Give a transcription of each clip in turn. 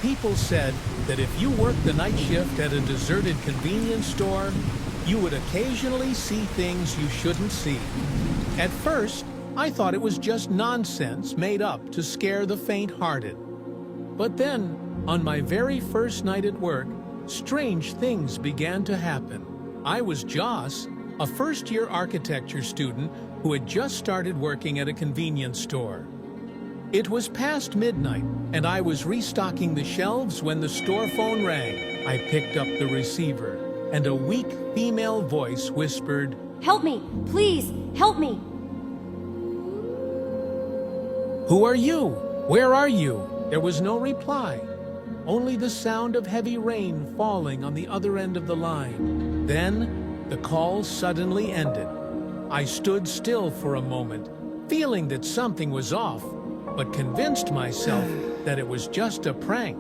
people said that if you worked the night shift at a deserted convenience store, you would occasionally see things you shouldn't see. At first, I thought it was just nonsense made up to scare the faint-hearted. But then, on my very first night at work, strange things began to happen. I was Joss, a first-year architecture student who had just started working at a convenience store. It was past midnight, and I was restocking the shelves when the store phone rang. I picked up the receiver, and a weak female voice whispered, "Help me! Please, help me!" "Who are you? Where are you?" There was no reply, only the sound of heavy rain falling on the other end of the line. Then, the call suddenly ended. I stood still for a moment, feeling that something was off, but convinced myself that it was just a prank.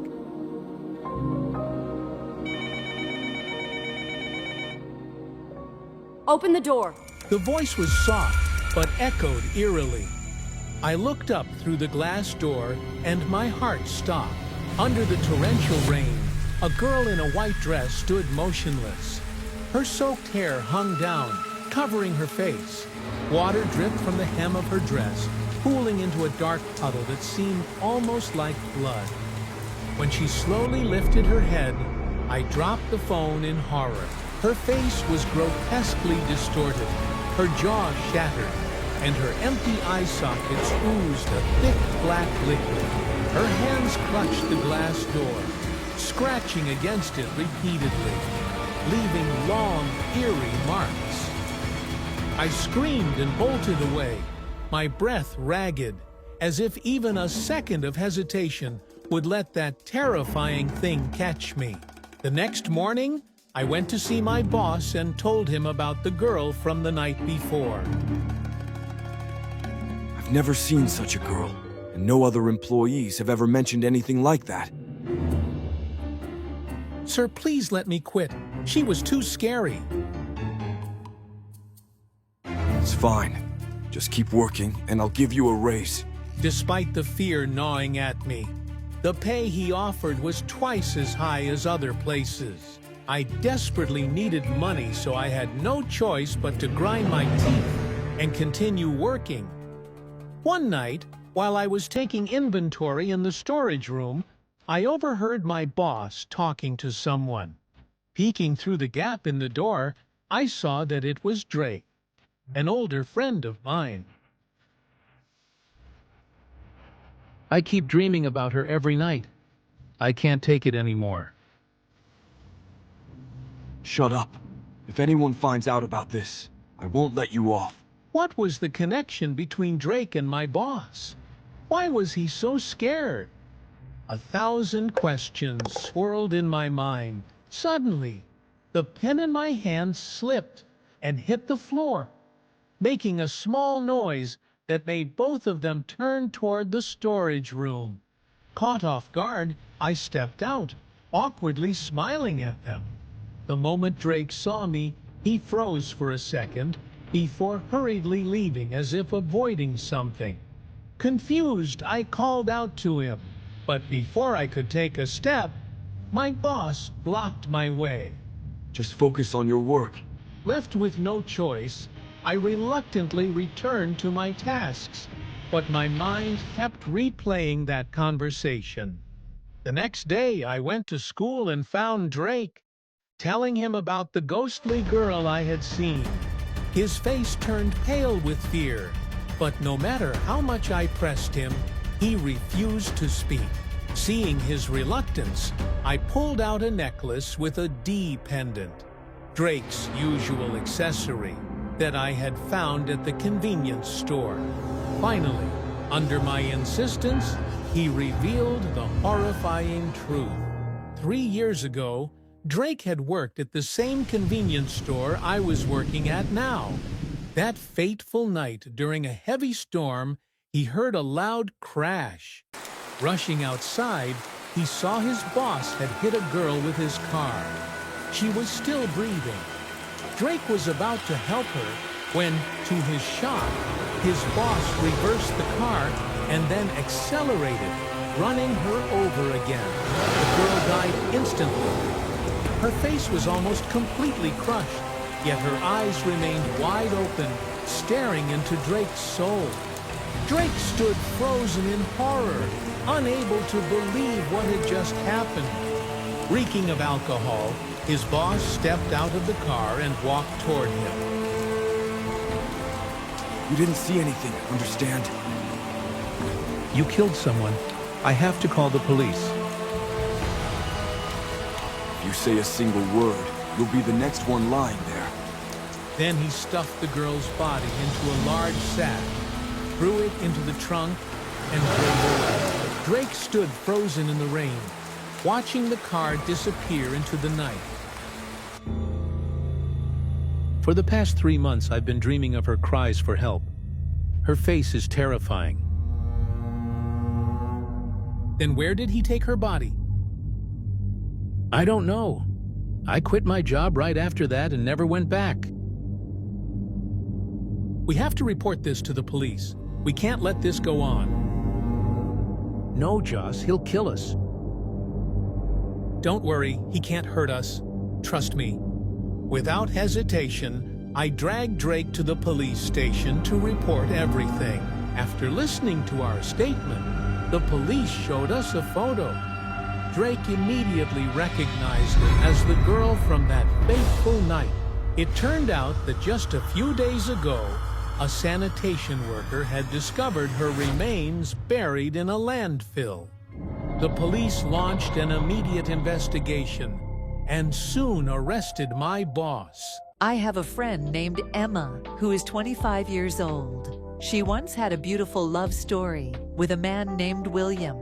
Open the door. The voice was soft, but echoed eerily. I looked up through the glass door, and my heart stopped. Under the torrential rain, a girl in a white dress stood motionless. Her soaked hair hung down, covering her face. Water dripped from the hem of her dress, pooling into a dark puddle that seemed almost like blood. When she slowly lifted her head, I dropped the phone in horror. Her face was grotesquely distorted, her jaw shattered, and her empty eye sockets oozed a thick black liquid. Her hands clutched the glass door, scratching against it repeatedly, leaving long, eerie marks. I screamed and bolted away, my breath ragged, as if even a second of hesitation would let that terrifying thing catch me. The next morning, I went to see my boss and told him about the girl from the night before. I've never seen such a girl, and no other employees have ever mentioned anything like that. "Sir, please let me quit. She was too scary." It's fine. Just keep working, and I'll give you a raise. Despite the fear gnawing at me, the pay he offered was twice as high as other places. I desperately needed money, so I had no choice but to grind my teeth and continue working. One night, while I was taking inventory in the storage room, I overheard my boss talking to someone. Peeking through the gap in the door, I saw that it was Drake, an older friend of mine. "I keep dreaming about her every night. I can't take it anymore." Shut up. If anyone finds out about this, I won't let you off. What was the connection between Drake and my boss? Why was he so scared? 1,000 questions swirled in my mind. Suddenly, the pen in my hand slipped and hit the floor, making a small noise that made both of them turn toward the storage room. Caught off guard, I stepped out, awkwardly smiling at them. The moment Drake saw me, he froze for a second before hurriedly leaving as if avoiding something. Confused, I called out to him, but before I could take a step, my boss blocked my way. Just focus on your work. Left with no choice, I reluctantly returned to my tasks, but my mind kept replaying that conversation. The next day, I went to school and found Drake, telling him about the ghostly girl I had seen. His face turned pale with fear, but no matter how much I pressed him, he refused to speak. Seeing his reluctance, I pulled out a necklace with a D pendant, Drake's usual accessory that I had found at the convenience store. Finally, under my insistence, he revealed the horrifying truth. 3 years ago, Drake had worked at the same convenience store I was working at now. That fateful night during a heavy storm, he heard a loud crash. Rushing outside, he saw his boss had hit a girl with his car. She was still breathing. Drake was about to help her when, to his shock, his boss reversed the car and then accelerated, running her over again. The died instantly. Her face was almost completely crushed, yet her eyes remained wide open, staring into Drake's soul. Drake stood frozen in horror, unable to believe what had just happened. Reeking of alcohol, his boss stepped out of the car and walked toward him. You didn't see anything, understand? You killed someone. I have to call the police. If you say a single word, you'll be the next one lying there. Then he stuffed the girl's body into a large sack, threw it into the trunk, and drove away. Drake stood frozen in the rain, watching the car disappear into the night. For the past 3 months, I've been dreaming of her cries for help. Her face is terrifying. Then where did he take her body? I don't know. I quit my job right after that and never went back. We have to report this to the police. We can't let this go on. No, Joss, he'll kill us. Don't worry, he can't hurt us. Trust me. Without hesitation, I dragged Drake to the police station to report everything. After listening to our statement, the police showed us a photo. Drake immediately recognized it as the girl from that fateful night. It turned out that just a few days ago, a sanitation worker had discovered her remains buried in a landfill. The police launched an immediate investigation and soon arrested my boss. I have a friend named Emma who is 25 years old. She once had a beautiful love story with a man named William,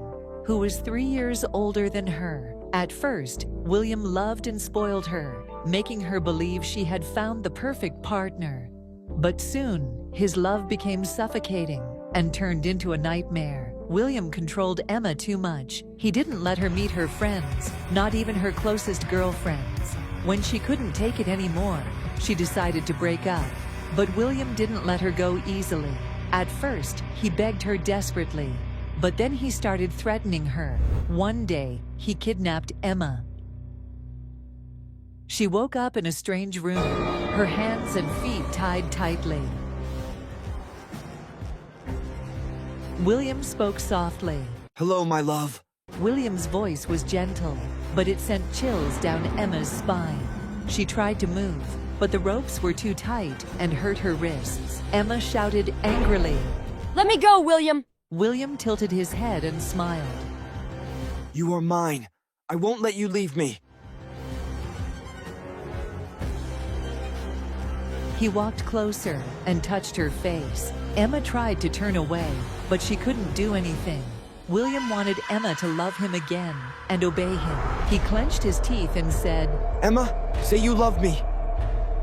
who was 3 years older than her. At first, William loved and spoiled her, making her believe she had found the perfect partner. But soon, his love became suffocating and turned into a nightmare. William controlled Emma too much. He didn't let her meet her friends, not even her closest girlfriends. When she couldn't take it anymore, she decided to break up. But William didn't let her go easily. At first, he begged her desperately, but then he started threatening her. One day, he kidnapped Emma. She woke up in a strange room, her hands and feet tied tightly. William spoke softly. Hello, my love. William's voice was gentle, but it sent chills down Emma's spine. She tried to move, but the ropes were too tight and hurt her wrists. Emma shouted angrily. Let me go, William! William tilted his head and smiled. You are mine. I won't let you leave me. He walked closer and touched her face. Emma tried to turn away, but she couldn't do anything. William wanted Emma to love him again and obey him. He clenched his teeth and said, Emma, say you love me.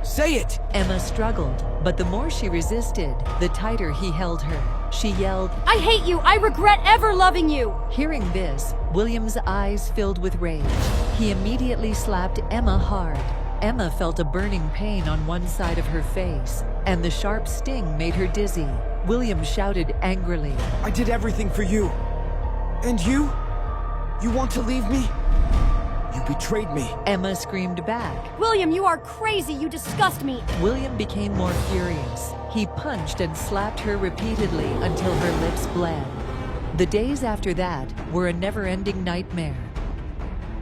Say it! Emma struggled, but the more she resisted, the tighter he held her. She yelled, I hate you! I regret ever loving you! Hearing this, William's eyes filled with rage. He immediately slapped Emma hard. Emma felt a burning pain on one side of her face, and the sharp sting made her dizzy. William shouted angrily, I did everything for you. And you? You want to leave me? You betrayed me. Emma screamed back. William, you are crazy! You disgust me! William became more furious. He punched and slapped her repeatedly until her lips bled. The days after that were a never-ending nightmare.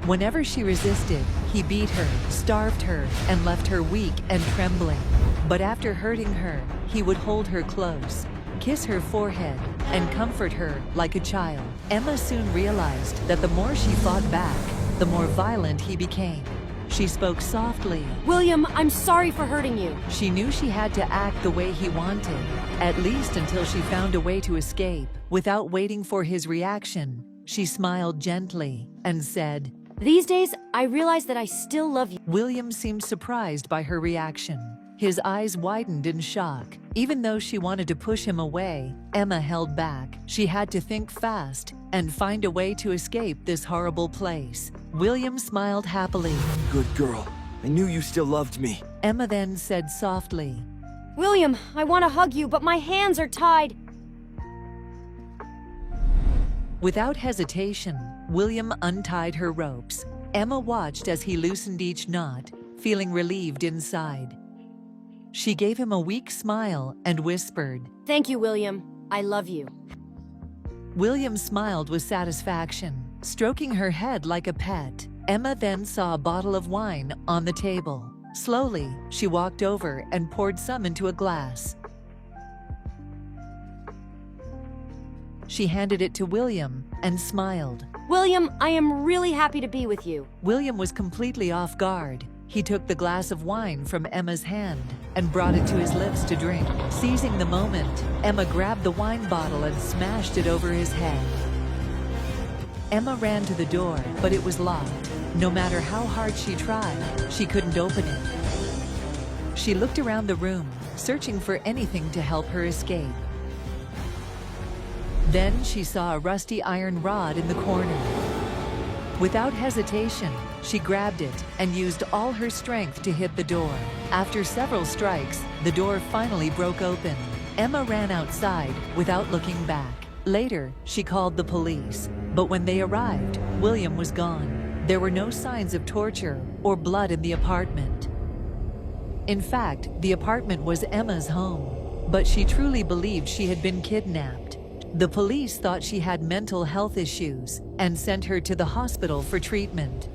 Whenever she resisted, he beat her, starved her, and left her weak and trembling. But after hurting her, he would hold her close, kiss her forehead, and comfort her like a child. Emma soon realized that the more she fought back, the more violent he became. She spoke softly. William, I'm sorry for hurting you. She knew she had to act the way he wanted, at least until she found a way to escape. Without waiting for his reaction, she smiled gently and said, These days, I realize that I still love you. William seemed surprised by her reaction. His eyes widened in shock. Even though she wanted to push him away, Emma held back. She had to think fast and find a way to escape this horrible place. William smiled happily. Good girl. I knew you still loved me. Emma then said softly, William, I want to hug you, but my hands are tied. Without hesitation, William untied her ropes. Emma watched as he loosened each knot, feeling relieved inside. She gave him a weak smile and whispered, Thank you, William. I love you. William smiled with satisfaction, stroking her head like a pet. Emma then saw a bottle of wine on the table. Slowly, she walked over and poured some into a glass. She handed it to William and smiled. William, I am really happy to be with you. William was completely off guard. He took the glass of wine from Emma's hand and brought it to his lips to drink. Seizing the moment, Emma grabbed the wine bottle and smashed it over his head. Emma ran to the door, but it was locked. No matter how hard she tried, she couldn't open it. She looked around the room, searching for anything to help her escape. Then she saw a rusty iron rod in the corner. Without hesitation, she grabbed it and used all her strength to hit the door. After several strikes, the door finally broke open. Emma ran outside without looking back. Later, she called the police, but when they arrived, William was gone. There were no signs of torture or blood in the apartment. In fact, the apartment was Emma's home, but she truly believed she had been kidnapped. The police thought she had mental health issues and sent her to the hospital for treatment.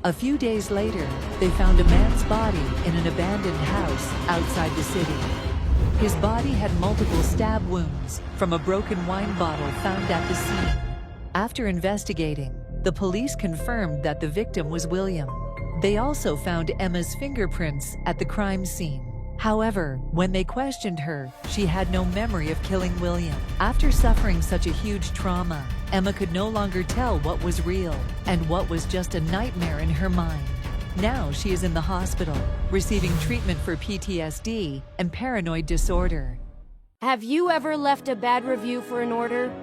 A few days later, they found a man's body in an abandoned house outside the city. His body had multiple stab wounds from a broken wine bottle found at the scene. After investigating, the police confirmed that the victim was William. They also found Emma's fingerprints at the crime scene. However, when they questioned her, she had no memory of killing William. After suffering such a huge trauma, Emma could no longer tell what was real and what was just a nightmare in her mind. Now she is in the hospital, receiving treatment for PTSD and paranoid disorder. Have you ever left a bad review for an order?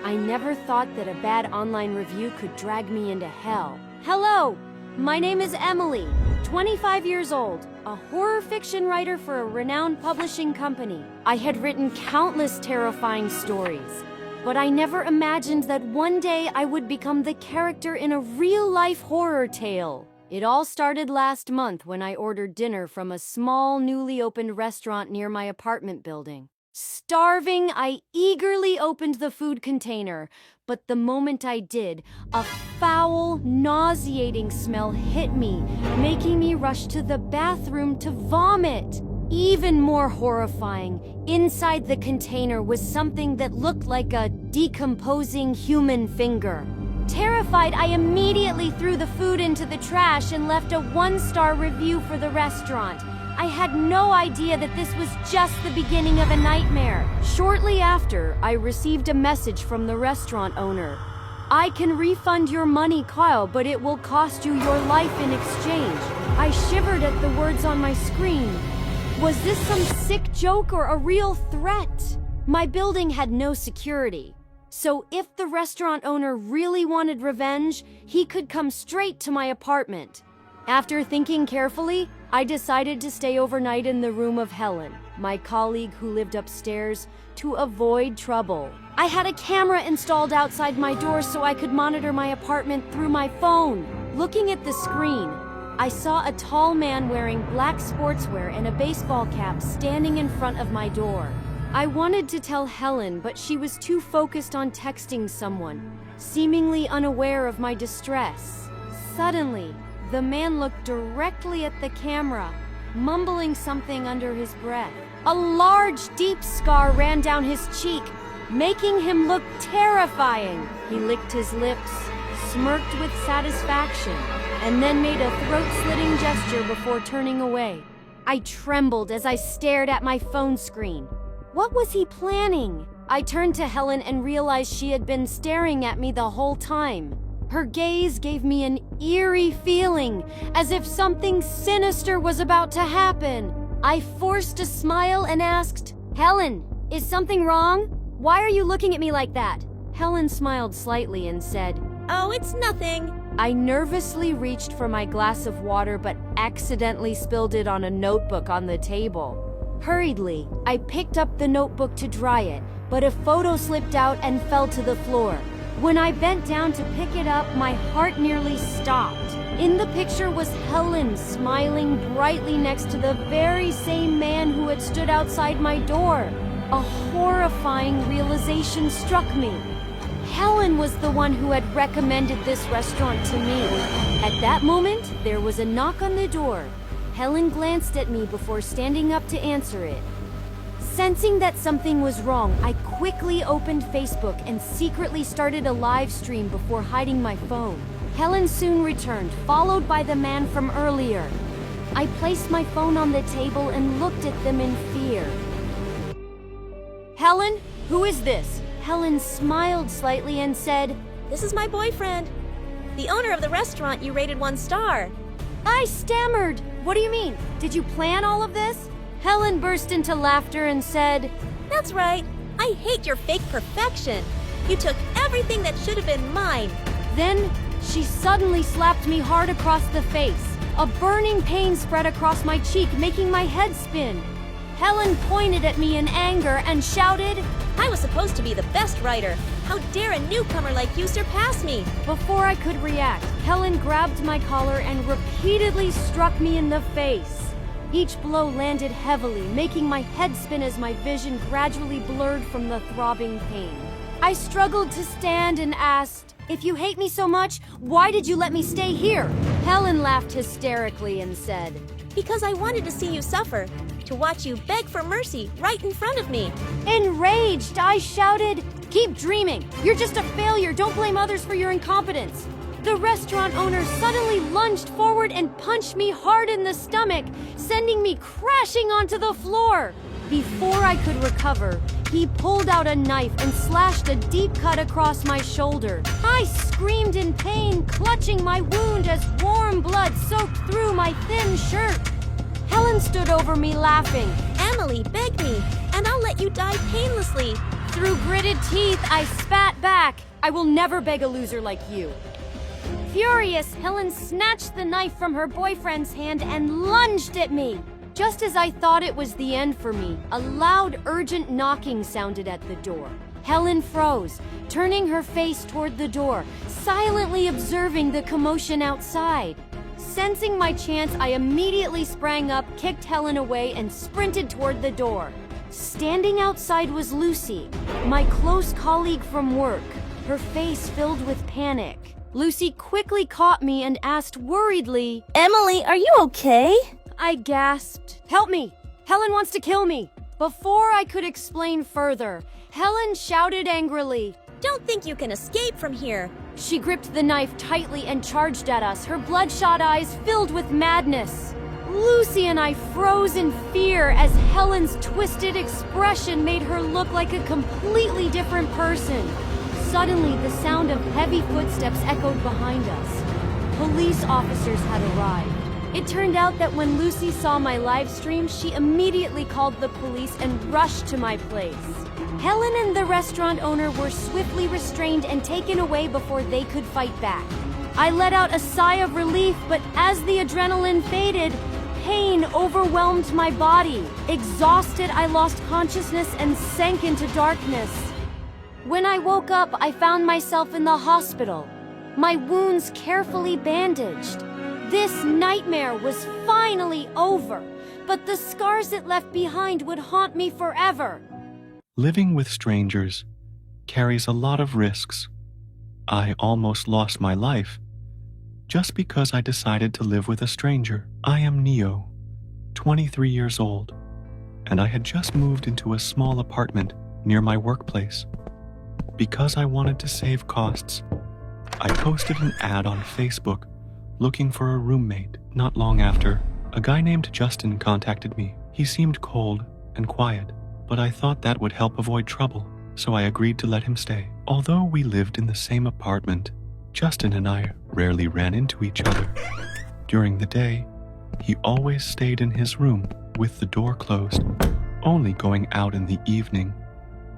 I never thought that a bad online review could drag me into hell. Hello, my name is Emily, 25 years old, a horror fiction writer for a renowned publishing company. I had written countless terrifying stories, but I never imagined that one day I would become the character in a real-life horror tale. It all started last month when I ordered dinner from a small, newly opened restaurant near my apartment building. Starving, I eagerly opened the food container, but the moment I did, a foul, nauseating smell hit me, making me rush to the bathroom to vomit. Even more horrifying, inside the container was something that looked like a decomposing human finger. Terrified, I immediately threw the food into the trash and left a 1-star review for the restaurant. I had no idea that this was just the beginning of a nightmare. Shortly after, I received a message from the restaurant owner. I can refund your money, Kyle, but it will cost you your life in exchange. I shivered at the words on my screen. Was this some sick joke or a real threat? My building had no security. So if the restaurant owner really wanted revenge, he could come straight to my apartment. After thinking carefully, I decided to stay overnight in the room of Helen, my colleague who lived upstairs, to avoid trouble. I had a camera installed outside my door so I could monitor my apartment through my phone. Looking at the screen, I saw a tall man wearing black sportswear and a baseball cap standing in front of my door. I wanted to tell Helen, but she was too focused on texting someone, seemingly unaware of my distress. Suddenly, the man looked directly at the camera, mumbling something under his breath. A large, deep scar ran down his cheek, making him look terrifying. He licked his lips, smirked with satisfaction, and then made a throat-slitting gesture before turning away. I trembled as I stared at my phone screen. What was he planning? I turned to Helen and realized she had been staring at me the whole time. Her gaze gave me an eerie feeling, as if something sinister was about to happen. I forced a smile and asked, Helen, is something wrong? Why are you looking at me like that? Helen smiled slightly and said, Oh, it's nothing. I nervously reached for my glass of water but accidentally spilled it on a notebook on the table. Hurriedly, I picked up the notebook to dry it, but a photo slipped out and fell to the floor. When I bent down to pick it up, my heart nearly stopped. In the picture was Helen, smiling brightly next to the very same man who had stood outside my door. A horrifying realization struck me. Helen was the one who had recommended this restaurant to me. At that moment, there was a knock on the door. Helen glanced at me before standing up to answer it. Sensing that something was wrong, I quickly opened Facebook and secretly started a live stream before hiding my phone. Helen soon returned, followed by the man from earlier. I placed my phone on the table and looked at them in fear. Helen, who is this? Helen smiled slightly and said, "This is my boyfriend, the owner of the restaurant you rated 1 star. I stammered. What do you mean? Did you plan all of this? Helen burst into laughter and said, That's right. I hate your fake perfection. You took everything that should have been mine. Then she suddenly slapped me hard across the face. A burning pain spread across my cheek, making my head spin. Helen pointed at me in anger and shouted, I was supposed to be the best writer. How dare a newcomer like you surpass me? Before I could react, Helen grabbed my collar and repeatedly struck me in the face. Each blow landed heavily, making my head spin as my vision gradually blurred from the throbbing pain. I struggled to stand and asked, If you hate me so much, why did you let me stay here? Helen laughed hysterically and said, Because I wanted to see you suffer, to watch you beg for mercy right in front of me. Enraged, I shouted, Keep dreaming. You're just a failure. Don't blame others for your incompetence. The restaurant owner suddenly lunged forward and punched me hard in the stomach, sending me crashing onto the floor. Before I could recover, he pulled out a knife and slashed a deep cut across my shoulder. I screamed in pain, clutching my wound as warm blood soaked through my thin shirt. Helen stood over me laughing. Emily, beg me, and I'll let you die painlessly. Through gritted teeth, I spat back. I will never beg a loser like you. Furious, Helen snatched the knife from her boyfriend's hand and lunged at me. Just as I thought it was the end for me, a loud, urgent knocking sounded at the door. Helen froze, turning her face toward the door, silently observing the commotion outside. Sensing my chance, I immediately sprang up, kicked Helen away, and sprinted toward the door. Standing outside was Lucy, my close colleague from work, her face filled with panic. Lucy quickly caught me and asked worriedly, Emily, are you okay? I gasped, Help me! Helen wants to kill me! Before I could explain further, Helen shouted angrily, Don't think you can escape from here. She gripped the knife tightly and charged at us, her bloodshot eyes filled with madness. Lucy and I froze in fear as Helen's twisted expression made her look like a completely different person. Suddenly, the sound of heavy footsteps echoed behind us. Police officers had arrived. It turned out that when Lucy saw my live stream, she immediately called the police and rushed to my place. Helen and the restaurant owner were swiftly restrained and taken away before they could fight back. I let out a sigh of relief, but as the adrenaline faded, pain overwhelmed my body. Exhausted, I lost consciousness and sank into darkness. When I woke up, I found myself in the hospital, my wounds carefully bandaged. This nightmare was finally over, but the scars it left behind would haunt me forever. Living with strangers carries a lot of risks. I almost lost my life just because I decided to live with a stranger. I am Neo, 23 years old, and I had just moved into a small apartment near my workplace. Because I wanted to save costs, I posted an ad on Facebook looking for a roommate. Not long after, a guy named Justin contacted me. He seemed cold and quiet, but I thought that would help avoid trouble, so I agreed to let him stay. Although we lived in the same apartment, Justin and I rarely ran into each other. During the day, he always stayed in his room with the door closed, only going out in the evening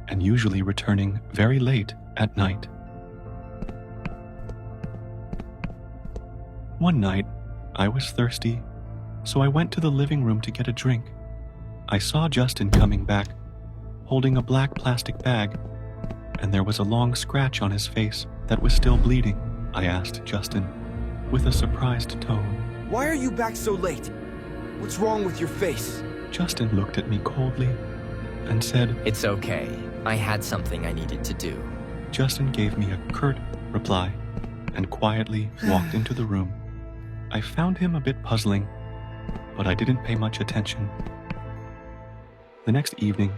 and usually returning very late at night. One night, I was thirsty, so I went to the living room to get a drink. I saw Justin coming back, holding a black plastic bag. and there was a long scratch on his face that was still bleeding. I asked Justin, with a surprised tone. Why are you back so late? What's wrong with your face? Justin looked at me coldly and said, It's okay. I had something I needed to do. Justin gave me a curt reply and quietly walked into the room. I found him a bit puzzling, but I didn't pay much attention. The next evening,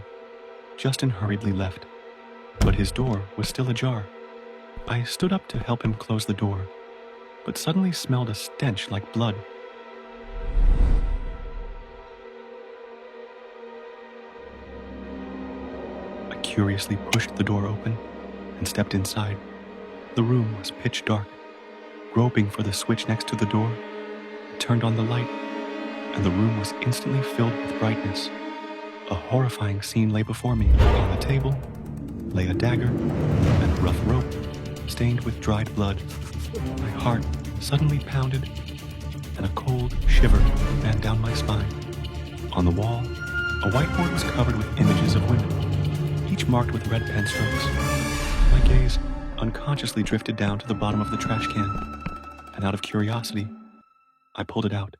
Justin hurriedly left, but his door was still ajar. I stood up to help him close the door, but suddenly smelled a stench like blood. I curiously pushed the door open and stepped inside. The room was pitch dark. Groping for the switch next to the door, I turned on the light, and the room was instantly filled with brightness. A horrifying scene lay before me. On the table lay a dagger and a rough rope stained with dried blood. My heart suddenly pounded, and a cold shiver ran down my spine. On the wall, a whiteboard was covered with images of women, each marked with red pen strokes. My gaze unconsciously drifted down to the bottom of the trash can, and out of curiosity, I pulled it out,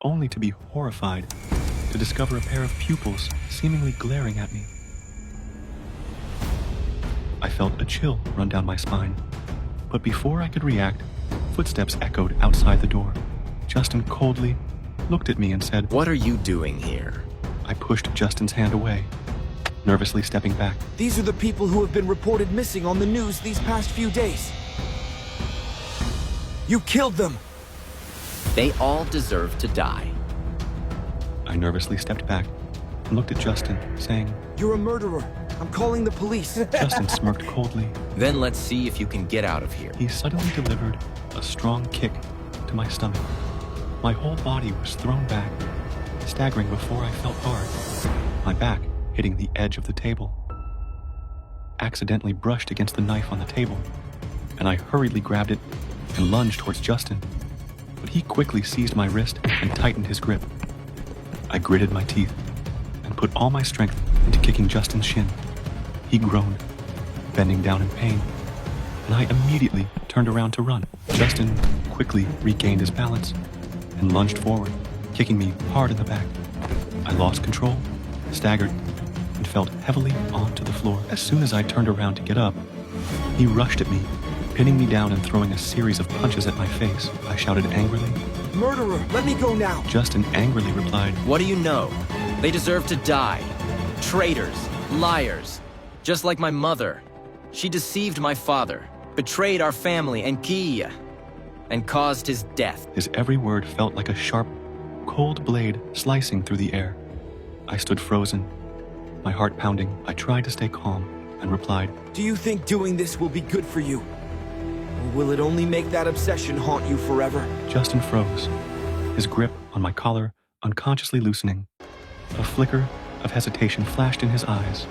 only to be horrified to discover a pair of pupils seemingly glaring at me. I felt a chill run down my spine, but before I could react, footsteps echoed outside the door. Justin coldly looked at me and said, What are you doing here? I pushed Justin's hand away, nervously stepping back. These are the people who have been reported missing on the news these past few days. You killed them! They all deserve to die. I nervously stepped back and looked at Justin, saying, You're a murderer. I'm calling the police. Justin smirked coldly. Then let's see if you can get out of here. He suddenly delivered a strong kick to my stomach. My whole body was thrown back, staggering before I felt hard. My back, hitting the edge of the table, accidentally brushed against the knife on the table, and I hurriedly grabbed it and lunged towards Justin. But he quickly seized my wrist and tightened his grip. I gritted my teeth and put all my strength into kicking Justin's shin. He groaned, bending down in pain, and I immediately turned around to run. Justin quickly regained his balance and lunged forward, kicking me hard in the back. I lost control, staggered, and fell heavily onto the floor. As soon as I turned around to get up, he rushed at me, pinning me down and throwing a series of punches at my face. I shouted angrily, Murderer, let me go now! Justin angrily replied, What do you know? They deserve to die. Traitors, liars. Just like my mother. She deceived my father, betrayed our family and Kia, and caused his death. His every word felt like a sharp, cold blade slicing through the air. I stood frozen, my heart pounding. I tried to stay calm and replied, Do you think doing this will be good for you? Or will it only make that obsession haunt you forever? Justin froze, his grip on my collar unconsciously loosening. A flicker of hesitation flashed in his eyes.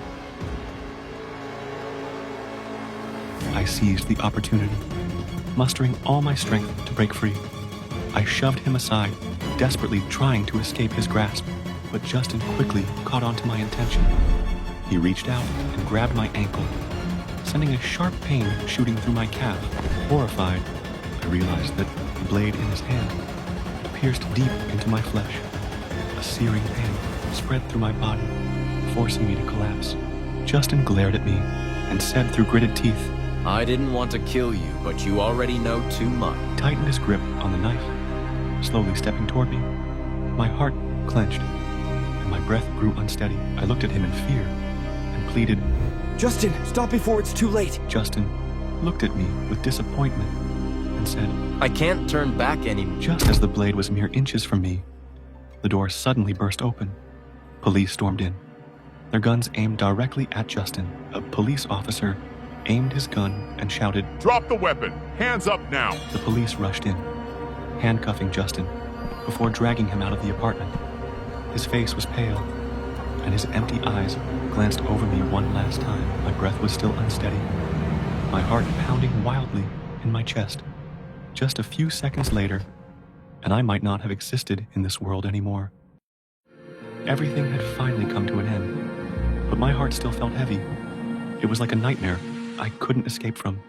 I seized the opportunity, mustering all my strength to break free. I shoved him aside, desperately trying to escape his grasp, but Justin quickly caught on to my intention. He reached out and grabbed my ankle, sending a sharp pain shooting through my calf. Horrified, I realized that the blade in his hand had pierced deep into my flesh. A searing pain spread through my body, forcing me to collapse. Justin glared at me and said through gritted teeth, I didn't want to kill you, but you already know too much. He tightened his grip on the knife, slowly stepping toward me. My heart clenched, and my breath grew unsteady. I looked at him in fear and pleaded, Justin, stop before it's too late! Justin looked at me with disappointment and said, I can't turn back anymore. Just as the blade was mere inches from me, the door suddenly burst open. Police stormed in, their guns aimed directly at Justin. A police officer aimed his gun and shouted, Drop the weapon! Hands up now! The police rushed in, handcuffing Justin before dragging him out of the apartment. His face was pale, and his empty eyes glanced over me one last time. My breath was still unsteady, my heart pounding wildly in my chest. Just a few seconds later, and I might not have existed in this world anymore. Everything had finally come to an end, but my heart still felt heavy. It was like a nightmare I couldn't escape from.